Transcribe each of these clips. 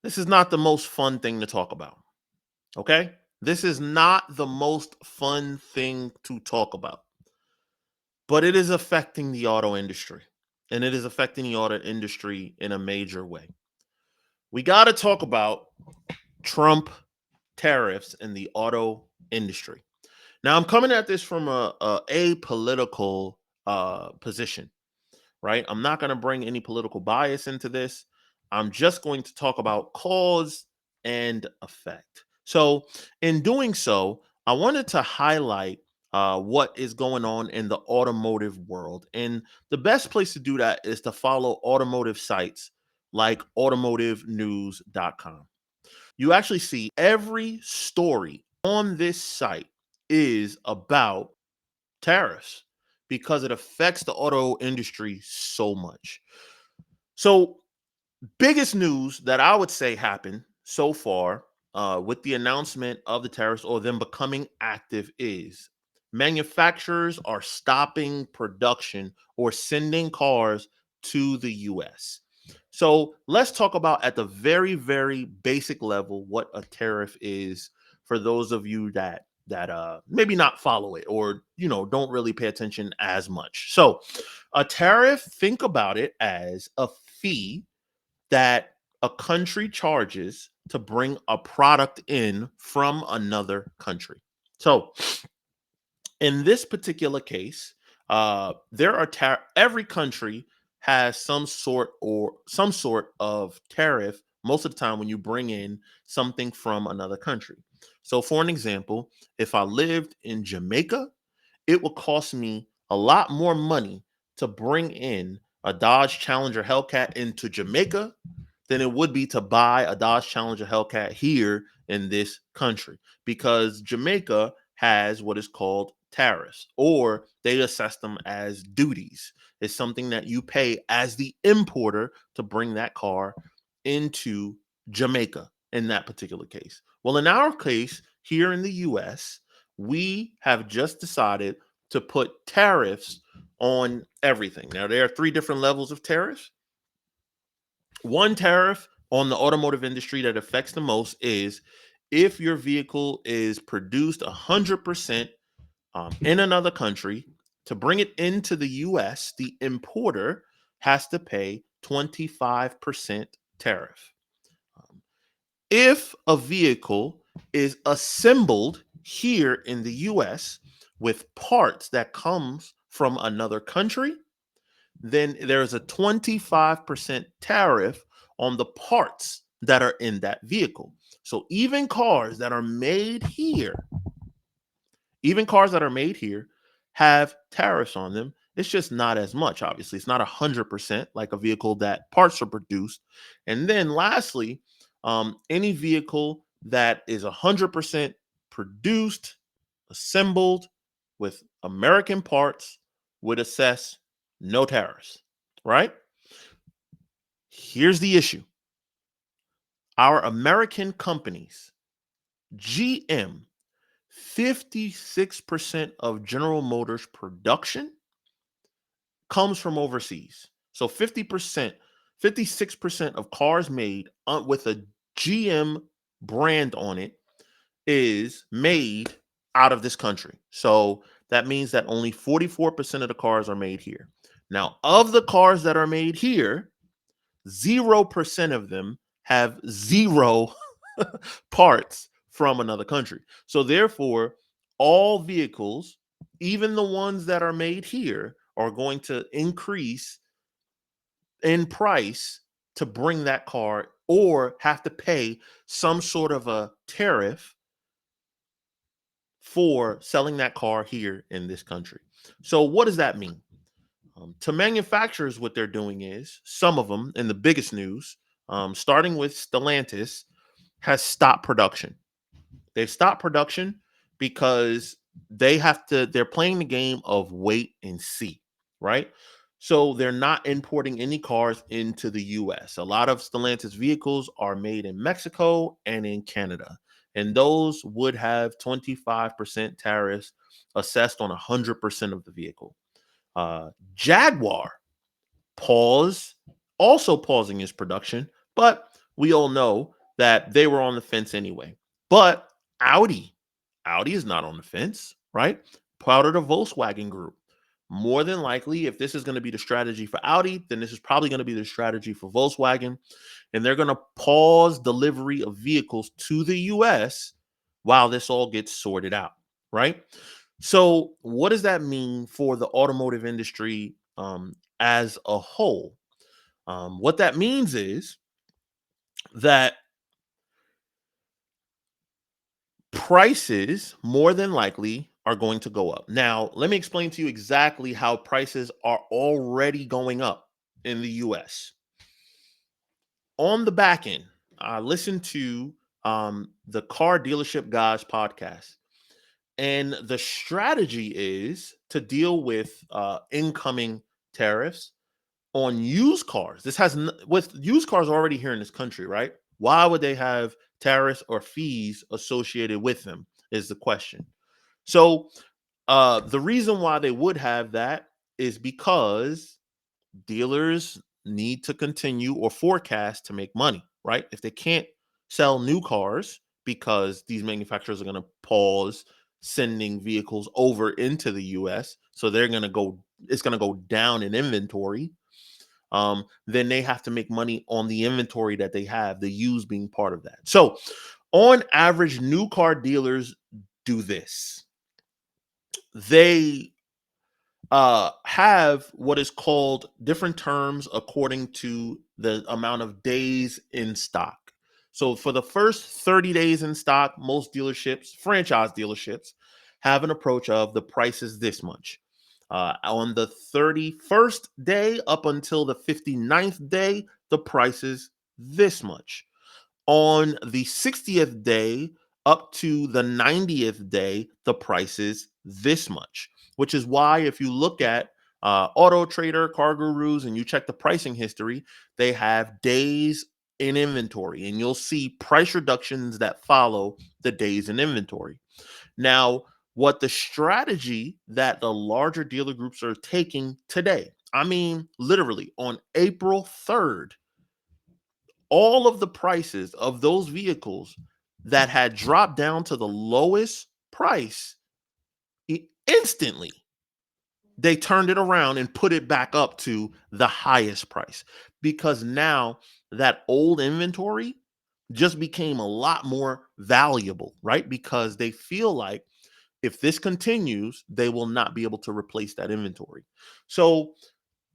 This is not the most fun thing to talk about. Okay. This is not the most fun thing to talk about, but it is affecting the auto industry. And it is affecting the auto industry in a major way. We got to talk about Trump tariffs in the auto industry. Now, I'm coming at this from a apolitical position, right? I'm not going to bring any political bias into this. I'm just going to talk about cause and effect. So, in doing so, I wanted to highlight what is going on in the automotive world. And the best place to do that is to follow automotive sites like automotivenews.com. You actually see every story on this site is about tariffs because it affects the auto industry so much. So, biggest news that I would say happened so far with the announcement of the tariffs or them becoming active is manufacturers are stopping production or sending cars to the US. So let's talk about at the very, very basic level what a tariff is for those of you that maybe not follow it or don't really pay attention as much. So a tariff, think about it as a fee that a country charges to bring a product in from another country. So, in this particular case, there are every country has some sort of tariff most of the time when you bring in something from another country. So, for an example, if I lived in Jamaica, it will cost me a lot more money to bring in a Dodge Challenger Hellcat into Jamaica than it would be to buy a Dodge Challenger Hellcat here in this country because Jamaica has what is called tariffs, or they assess them as duties. It's something that you pay as the importer to bring that car into Jamaica in that particular case. Well, in our case, here in the US, we have just decided to put tariffs on everything. Now, there are three different levels of tariffs. One tariff on the automotive industry that affects the most is if your vehicle is produced 100% in another country, to bring it into the US, the importer has to pay 25% tariff. Um, if a vehicle is assembled here in the US with parts that comes from another country, then there's a 25% tariff on the parts that are in that vehicle. So even cars that are made here have tariffs on them. It's just not as much, obviously. It's not 100% like a vehicle that parts are produced. And then lastly, any vehicle that is 100% produced, assembled with American parts would assess no tariffs, right? Here's the issue. Our American companies, GM, 56% of General Motors production comes from overseas. So 50%, 56% of cars made with a GM brand on it is made out of this country. So that means that only 44% of the cars are made here. Now, of the cars that are made here, 0% of them have zero parts from another country. So therefore, all vehicles, even the ones that are made here, are going to increase in price to bring that car or have to pay some sort of a tariff for selling that car here in this country. So what does that mean? To manufacturers, what they're doing is some of them, in the biggest news, starting with Stellantis, has stopped production. They've stopped production because they're playing the game of wait and see, right? So they're not importing any cars into the US. A lot of Stellantis vehicles are made in Mexico and in Canada, and those would have 25% tariffs assessed on 100% of the vehicle. Jaguar also pausing its production, but we all know that they were on the fence anyway. But Audi, Audi is not on the fence, right? Part of the Volkswagen group. More than likely, if this is going to be the strategy for Audi, then this is probably going to be the strategy for Volkswagen. And they're going to pause delivery of vehicles to the US while this all gets sorted out, right? So, what does that mean for the automotive industry as a whole? What that means is that prices more than likely are going to go up. Now, let me explain to you exactly how prices are already going up in the US. On the back end, I listened to the Car Dealership Guys podcast, and the strategy is to deal with incoming tariffs on used cars. This has with used cars already here in this country, right? Why would they have tariffs or fees associated with them is the question. So the reason why they would have that is because dealers need to continue or forecast to make money, right? If they can't sell new cars because these manufacturers are going to pause sending vehicles over into the US, so they're going to go it's going to go down in inventory. Then they have to make money on the inventory that they have, the used being part of that. So, on average, new car dealers do this. They have what is called different terms according to the amount of days in stock. So for the first 30 days in stock, most dealerships, franchise dealerships, have an approach of the price is this much. On the 31st day up until the 59th day, the price is this much. On the 60th day up to the 90th day, the price is this much, which is why if you look at Auto Trader, Car Gurus, and you check the pricing history, they have days in inventory, and you'll see price reductions that follow the days in inventory. Now, what the strategy that the larger dealer groups are taking today, I mean, literally on April 3rd, all of the prices of those vehicles that had dropped down to the lowest price instantly they turned it around and put it back up to the highest price because now that old inventory just became a lot more valuable, right? Because they feel like if this continues, they will not be able to replace that inventory. So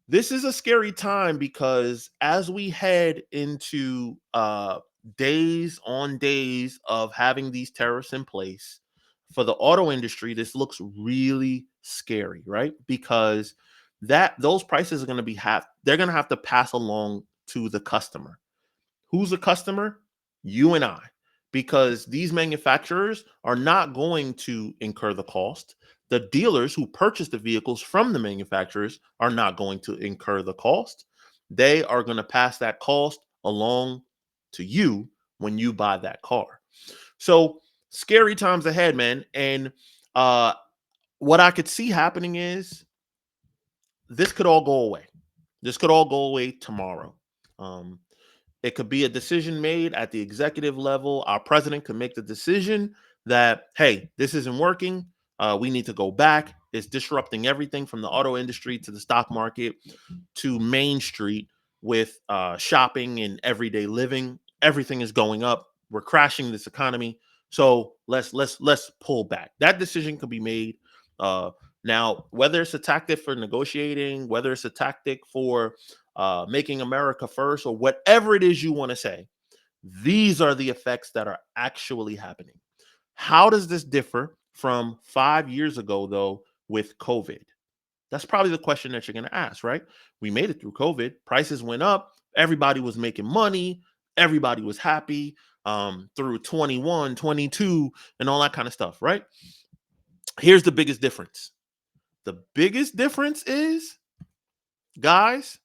this is a scary time because as we head into days on days of having these tariffs in place for the auto industry, this looks really scary, right? Because that those prices are going to be they're going to have to pass along to the customer. Who's the customer? You and I. Because these manufacturers are not going to incur the cost. The dealers who purchase the vehicles from the manufacturers are not going to incur the cost. They are going to pass that cost along to you when you buy that car. So scary times ahead, man. And uh, what I could see happening is this could all go away. This could all go away tomorrow. Um, it could be a decision made at the executive level. Our president could make the decision that, hey, this isn't working. We need to go back. It's disrupting everything from the auto industry to the stock market to Main Street with shopping and everyday living. Everything is going up. We're crashing this economy. So let's pull back. That decision could be made. Uh, Now, whether it's a tactic for negotiating, whether it's a tactic for making America first, or whatever it is you want to say, these are the effects that are actually happening. How does this differ from 5 years ago, though, with COVID? That's probably the question that you're going to ask, right? We made it through COVID. Prices went up. Everybody was making money. Everybody was happy through 21, 22, and all that kind of stuff, right? Here's the biggest difference. The biggest difference is, guys,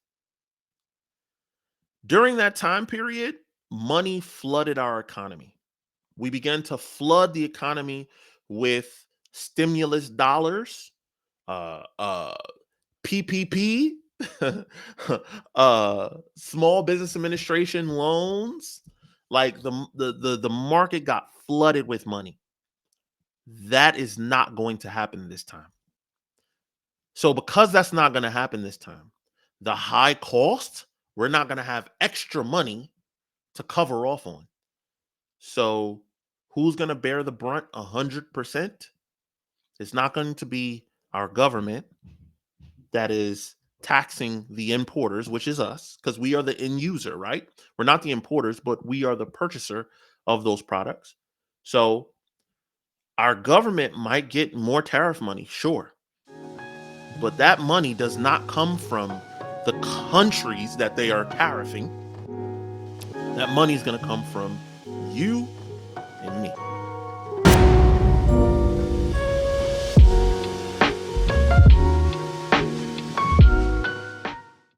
during that time period, money flooded our economy. We began to flood the economy with stimulus dollars, uh, uh, PPP. Small business administration loans, like the market got flooded with money. That is not going to happen this time. So because that's not going to happen this time, the high cost, we're not going to have extra money to cover off on. So who's going to bear the brunt 100%? It's not going to be our government that is taxing the importers, which is us, because we are the end user, right? We're not the importers, but we are the purchaser of those products. So our government might get more tariff money, sure. But that money does not come from the countries that they are tariffing. That money is going to come from you and me.